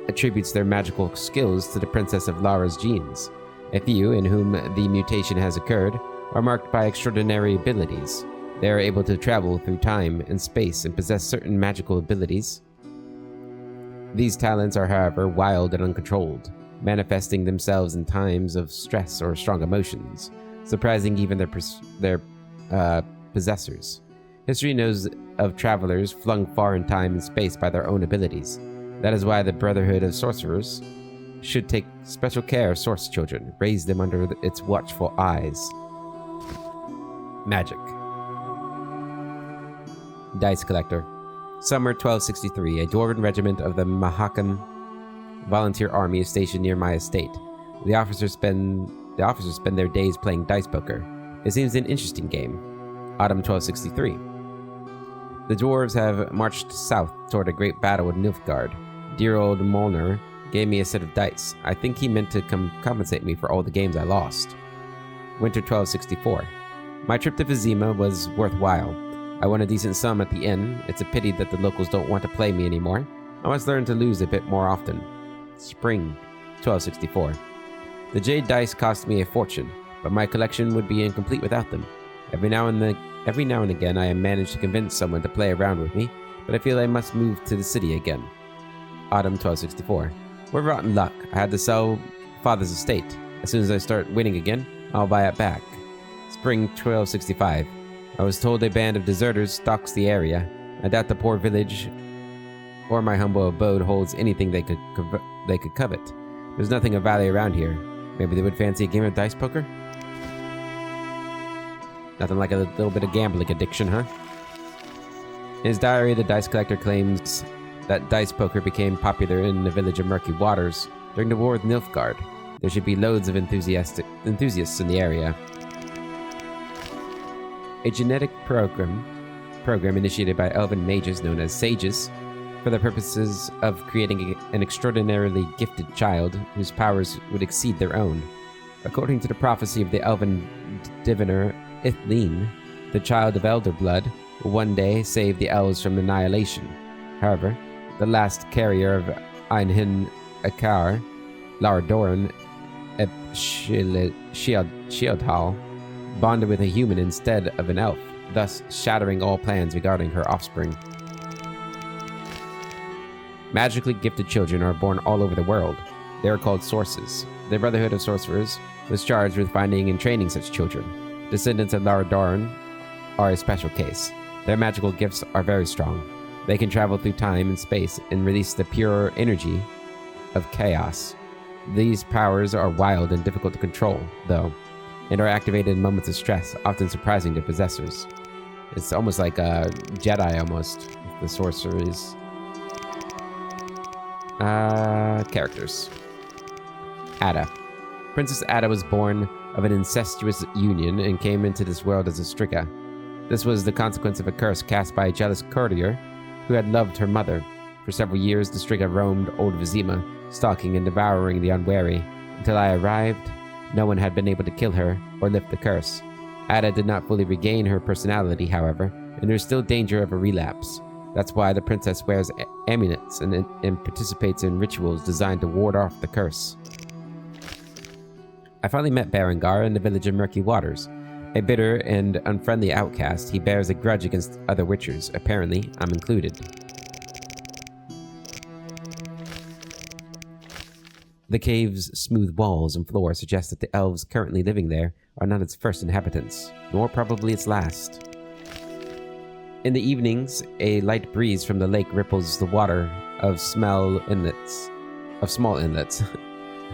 attributes their magical skills to the Princess of Lara's genes. A few, in whom the mutation has occurred, are marked by extraordinary abilities. They are able to travel through time and space and possess certain magical abilities. These talents are, however, wild and uncontrolled, manifesting themselves in times of stress or strong emotions, surprising even their possessors. History knows of travelers flung far in time and space by their own abilities. That is why the Brotherhood of Sorcerers should take special care of source children, raise them under its watchful eyes. Magic. Dice collector. Summer 1263. A dwarven regiment of the Mahakam Volunteer Army is stationed near my estate. The officers spend their days playing dice poker. It seems an interesting game. Autumn 1263. The dwarves have marched south toward a great battle with Nilfgaard. Dear old Molnar gave me a set of dice. I think he meant to compensate me for all the games I lost. Winter 1264. My trip to Vizima was worthwhile. I won a decent sum at the inn. It's a pity that the locals don't want to play me anymore. I must learn to lose a bit more often. Spring 1264. The jade dice cost me a fortune, but my collection would be incomplete without them. Every now and again I manage to convince someone to play around with me, but I feel I must move to the city again. Autumn 1264. We're rotten luck. I had to sell father's estate. As soon as I start winning again, I'll buy it back. Spring 1265. I was told a band of deserters stalks the area. I doubt the poor village or my humble abode holds anything they could covet. There's nothing of value around here. Maybe they would fancy a game of dice poker? Nothing like a little bit of gambling addiction, huh? In his diary, the dice collector claims that dice poker became popular in the village of Murky Waters during the war with Nilfgaard. There should be loads of enthusiasts in the area. A genetic program initiated by elven mages known as sages for the purposes of creating an extraordinarily gifted child whose powers would exceed their own. According to the prophecy of the elven diviner Ithleen, the child of elder blood will one day save the elves from annihilation. However, the last carrier of Einhin Akar, Lardoran Eb Shieldhal, bonded with a human instead of an elf, thus shattering all plans regarding her offspring. Magically gifted children are born all over the world. They are called sources. The Brotherhood of Sorcerers was charged with finding and training such children. Descendants of Lardoran are a special case. Their magical gifts are very strong. They can travel through time and space and release the pure energy of chaos. These powers are wild and difficult to control, though, and are activated in moments of stress, often surprising their possessors. It's almost like a Jedi, almost, the sorceries. Characters. Ada. Princess Ada was born of an incestuous union and came into this world as a Strigga. This was the consequence of a curse cast by a jealous courtier who had loved her mother. For several years, the Strigga roamed Old Vizima, stalking and devouring the unwary. Until I arrived, no one had been able to kill her or lift the curse. Ada did not fully regain her personality, however, and there is still danger of a relapse. That's why the princess wears amulets and participates in rituals designed to ward off the curse. I finally met Berengar in the village of Murky Waters. A bitter and unfriendly outcast, he bears a grudge against other witchers. Apparently, I'm included. The cave's smooth walls and floor suggest that the elves currently living there are not its first inhabitants, nor probably its last. In the evenings, a light breeze from the lake ripples the water of small inlets.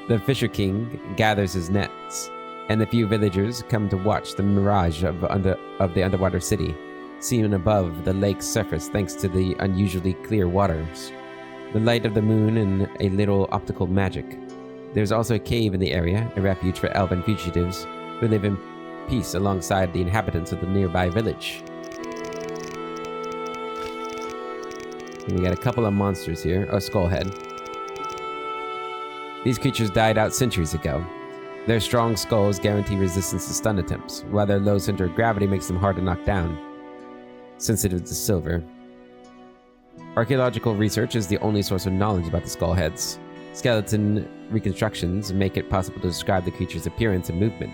The Fisher King gathers his nets, and the few villagers come to watch the mirage of the underwater city, seen above the lake's surface thanks to the unusually clear waters, the light of the moon, and a little optical magic. There's also a cave in the area, a refuge for elven fugitives who live in peace alongside the inhabitants of the nearby village. And we got a couple of monsters here. Oh, Skullhead. These creatures died out centuries ago. Their strong skulls guarantee resistance to stun attempts, while their low center of gravity makes them hard to knock down. Sensitive to silver. Archaeological research is the only source of knowledge about the Skullheads. Skeleton reconstructions make it possible to describe the creature's appearance and movement.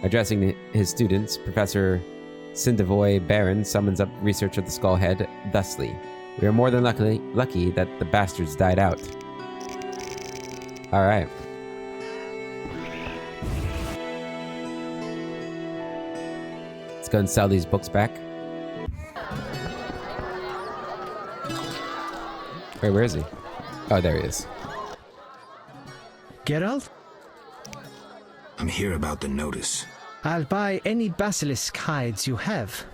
Addressing his students, Professor Sindevoy Baron summons up research of the Skullhead thusly. We are more than lucky that the bastards died out. Alright. Let's go and sell these books back. Wait, where is he? Oh, there he is. Geralt? I'm here about the notice. I'll buy any basilisk hides you have.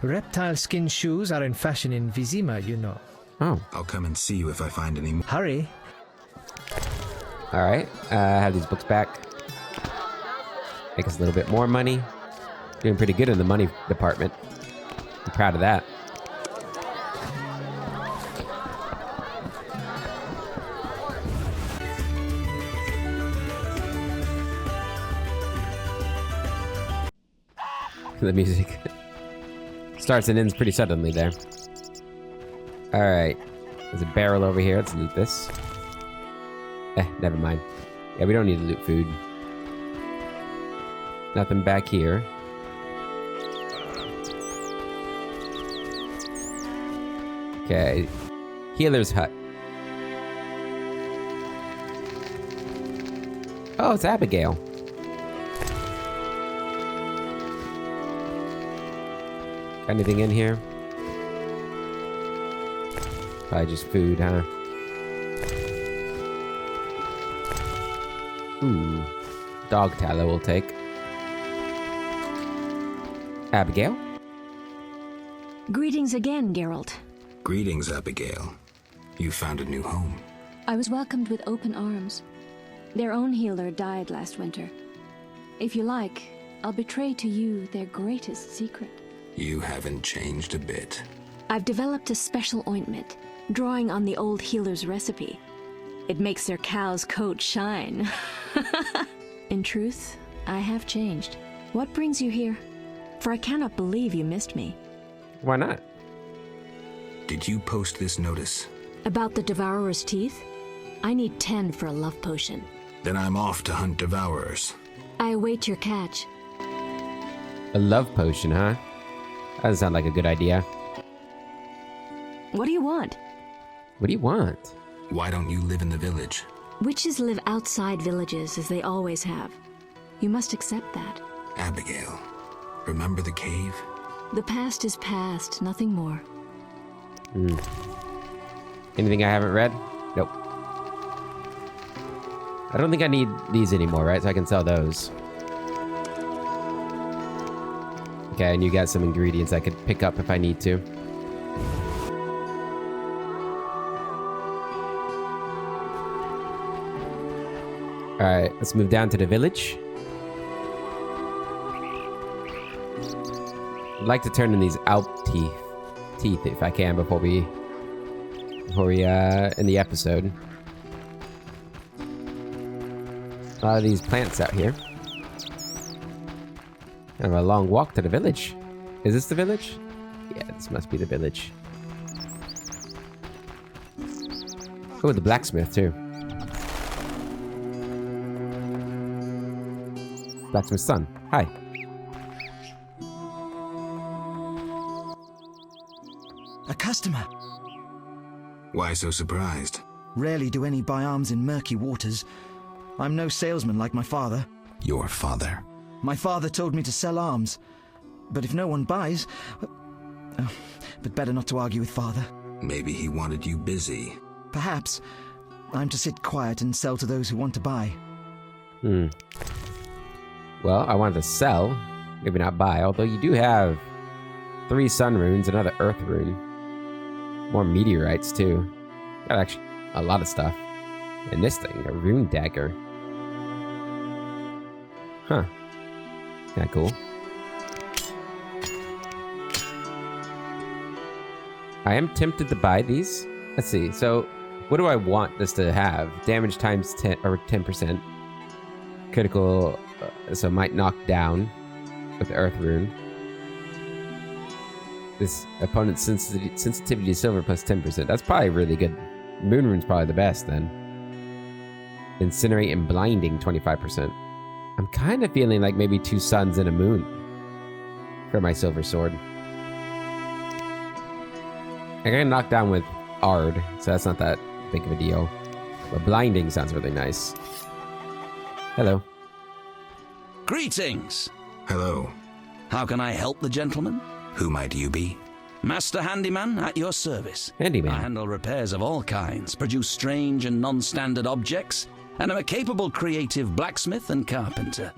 Reptile skin shoes are in fashion in Vizima, you know. Oh. I'll come and see you if I find any more. Hurry. Alright, have these books back. Make us a little bit more money. Doing pretty good in the money department. I'm proud of that. The music starts and ends pretty suddenly there. Alright. There's a barrel over here. Let's loot this. Never mind. Yeah, we don't need to loot food. Nothing back here. Okay. Healer's hut. Oh, it's Abigail. Got anything in here? Probably just food, huh? Ooh. Dog tallow we'll take. Abigail? Greetings again, Geralt. Greetings, Abigail. You found a new home. I was welcomed with open arms. Their own healer died last winter. If you like, I'll betray to you their greatest secret. You haven't changed a bit. I've developed a special ointment, drawing on the old healer's recipe. It makes their cow's coat shine. In truth, I have changed. What brings you here? For I cannot believe you missed me. Why not? Did you post this notice? About the Devourer's teeth? I need 10 for a love potion. Then I'm off to hunt Devourers. I await your catch. A love potion, huh? That doesn't sound like a good idea. What do you want? What do you want? Why don't you live in the village? Witches live outside villages, as they always have. You must accept that. Abigail, remember the cave? The past is past, nothing more. Anything I haven't read? Nope. I don't think I need these anymore, right? So I can sell those. Okay, and you got some ingredients I could pick up if I need to. Alright, let's move down to the village. I'd like to turn in these Alp teeth if I can before we end the episode. A lot of these plants out here. Kind of a long walk to the village. Is this the village? Yeah, this must be the village. Oh, the blacksmith too. Blacksmith's son. Hi. A customer. Why so surprised? Rarely do any buy arms in murky waters. I'm no salesman like my father. Your father? My father told me to sell arms. But if no one buys... but better not to argue with father. Maybe he wanted you busy. Perhaps. I'm to sit quiet and sell to those who want to buy. Well, I wanted to sell, maybe not buy, although you do have 3 sun runes, another earth rune. More meteorites, too. Got actually a lot of stuff. And this thing, a rune dagger. Huh. Kinda cool. I am tempted to buy these. Let's see, so what do I want this to have? Damage times 10 or 10%. Critical, so might knock down with the earth rune. This opponent's sensitivity to silver plus 10%. That's probably really good. Moon rune's probably the best then. Incinerate and blinding 25%. I'm kind of feeling like maybe 2 suns and a moon for my silver sword. I got knocked down with Ard, so that's not that big of a deal. But blinding sounds really nice. Hello. Greetings. Hello. How can I help the gentleman? Who might you be? Master Handyman at your service. Handyman. I handle repairs of all kinds, produce strange and non-standard objects, and am a capable creative blacksmith and carpenter.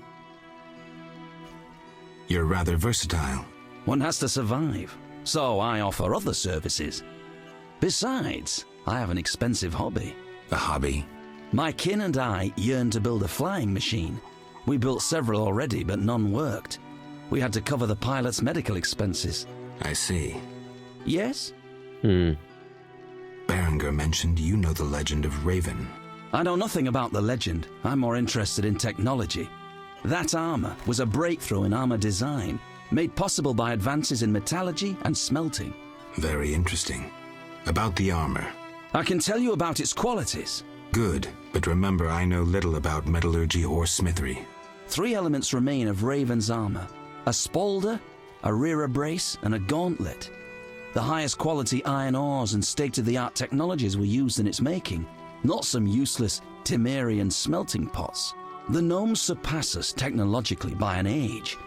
You're rather versatile. One has to survive, so I offer other services. Besides, I have an expensive hobby. A hobby? My kin and I yearned to build a flying machine. We built several already, but none worked. We had to cover the pilot's medical expenses. I see. Yes? Berengar mentioned you know the legend of Raven. I know nothing about the legend. I'm more interested in technology. That armor was a breakthrough in armor design, made possible by advances in metallurgy and smelting. Very interesting. About the armor. I can tell you about its qualities. Good, but remember I know little about metallurgy or smithery. 3 elements remain of Raven's armor: a spalder, a rear brace, and a gauntlet. The highest quality iron ores and state-of-the-art technologies were used in its making, not some useless Temerian smelting pots. The gnomes surpass us technologically by an age.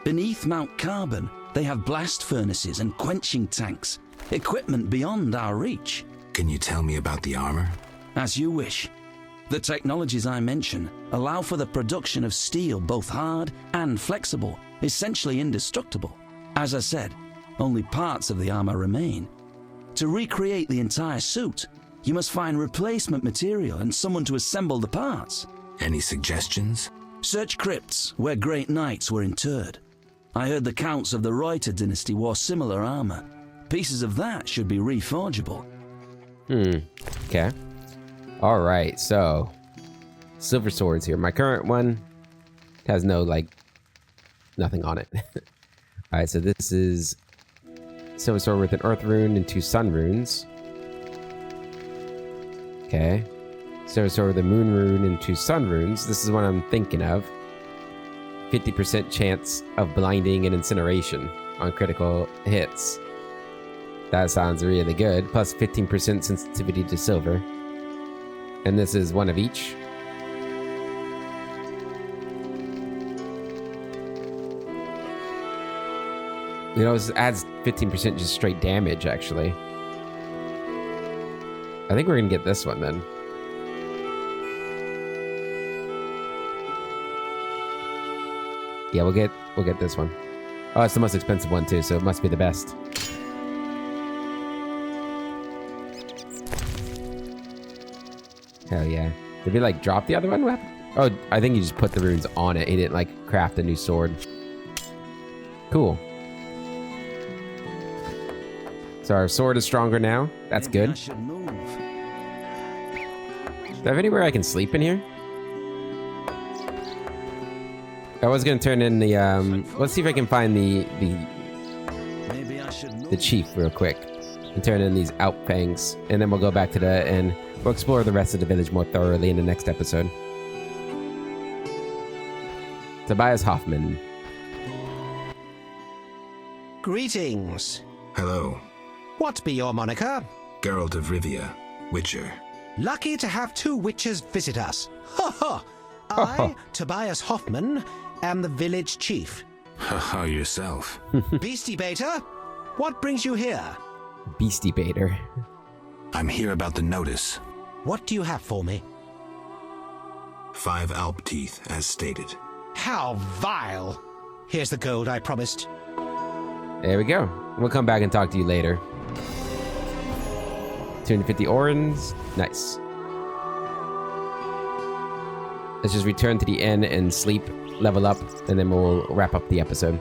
Beneath Mount Carbon, they have blast furnaces and quenching tanks, equipment beyond our reach. Can you tell me about the armor? As you wish. The technologies I mention allow for the production of steel both hard and flexible, essentially indestructible. As I said, only parts of the armor remain. To recreate the entire suit, you must find replacement material and someone to assemble the parts. Any suggestions? Search crypts where great knights were interred. I heard the counts of the Reuter dynasty wore similar armor. Pieces of that should be reforgeable. Okay. All right, so silver swords here. My current one has nothing on it. All right, so this is silver sword with an earth rune and 2 sun runes. Okay. Silver sword with a moon rune and 2 sun runes. This is what I'm thinking of. 50% chance of blinding and incineration on critical hits. That sounds really good. Plus 15% sensitivity to silver. And this is one of each. You know, this adds 15% just straight damage, actually. I think we're gonna get this one then. Yeah, we'll get this one. Oh, it's the most expensive one too, so it must be the best. Hell yeah. Did we drop the other one? Oh, I think you just put the runes on it. He didn't craft a new sword. Cool. So our sword is stronger now. That's good. I should move. Do I have anywhere I can sleep in here? I was gonna turn in the let's see if I can find the chief real quick and turn in these outfangs, and then we'll go back to and we'll explore the rest of the village more thoroughly in the next episode. Tobias Hoffman. Greetings. Hello. What be your moniker? Geralt of Rivia, Witcher. Lucky to have 2 witches visit us. Ha ha! I, Tobias Hoffman, am the village chief. Haha, yourself. Beastie Baiter, what brings you here? Beastie Baiter. I'm here about the notice. What do you have for me? 5 alp teeth, as stated. How vile! Here's the gold I promised. There we go. We'll come back and talk to you later. 250 orens. Nice. Let's just return to the inn and sleep, level up, and then we'll wrap up the episode.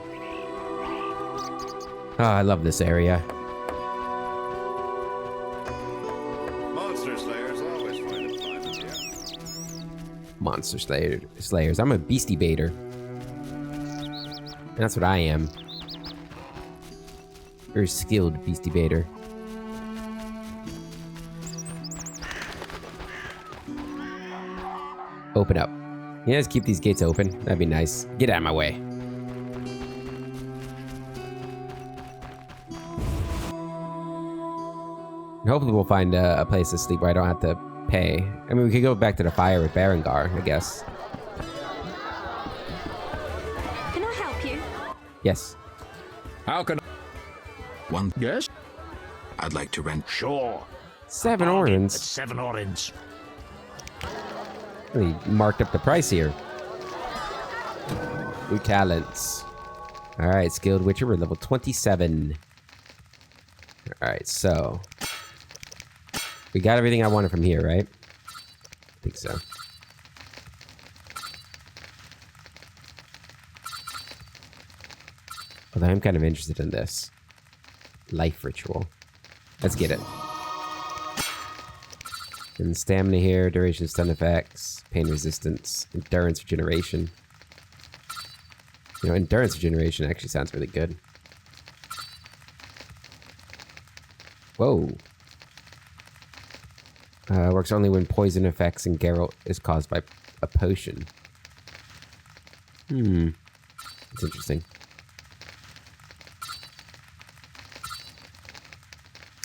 Oh, I love this area. Monster slayers always find employment here. Monster slayers. I'm a beastie baiter. And that's what I am. Very skilled beastie baiter. Open up. Yeah, let's keep these gates open. That'd be nice. Get out of my way. And hopefully we'll find a place to sleep where I don't have to pay. I mean, we could go back to the fire with Berengar, I guess. Can I help you? Yes. How can One. Yes? I'd like to rent. Sure. 7 orens. 7 orens. Really marked up the price here. New talents. Alright, skilled witcher, we're level 27. Alright, so We got everything I wanted from here, right? I think so. Although I'm kind of interested in this. Life ritual. Let's get it. And stamina here, duration of stun effects, pain resistance, endurance regeneration. You know, endurance regeneration actually sounds really good. Whoa. Works only when poison effects and Geralt is caused by a potion. That's interesting.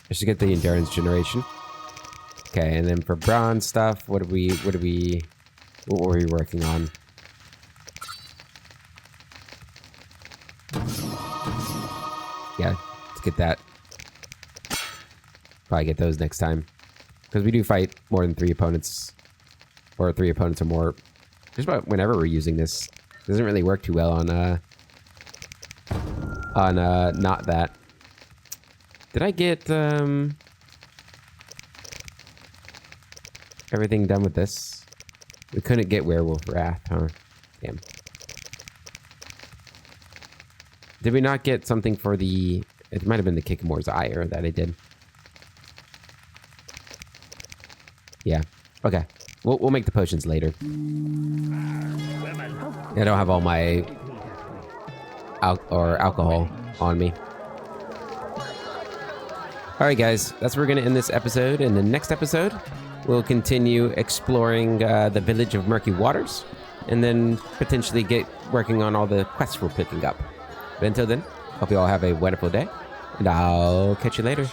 I should get the endurance generation. Okay, and then for bronze stuff, what were we working on? Yeah, let's get that. Probably get those next time. Because we do fight more than 3 opponents. Or 3 opponents or more. Just about whenever we're using this. It doesn't really work too well on not that. Did I get everything done with this? We couldn't get Werewolf Wrath, huh? Damn. Did we not get something for the... It might have been the Kikimore's Ire that I did. Yeah. Okay. We'll make the potions later. I don't have all my alcohol on me. Alright guys, that's where we're going to end this episode. In the next episode, we'll continue exploring the village of Murky Waters. And then potentially get working on all the quests we're picking up. But until then, hope you all have a wonderful day. And I'll catch you later.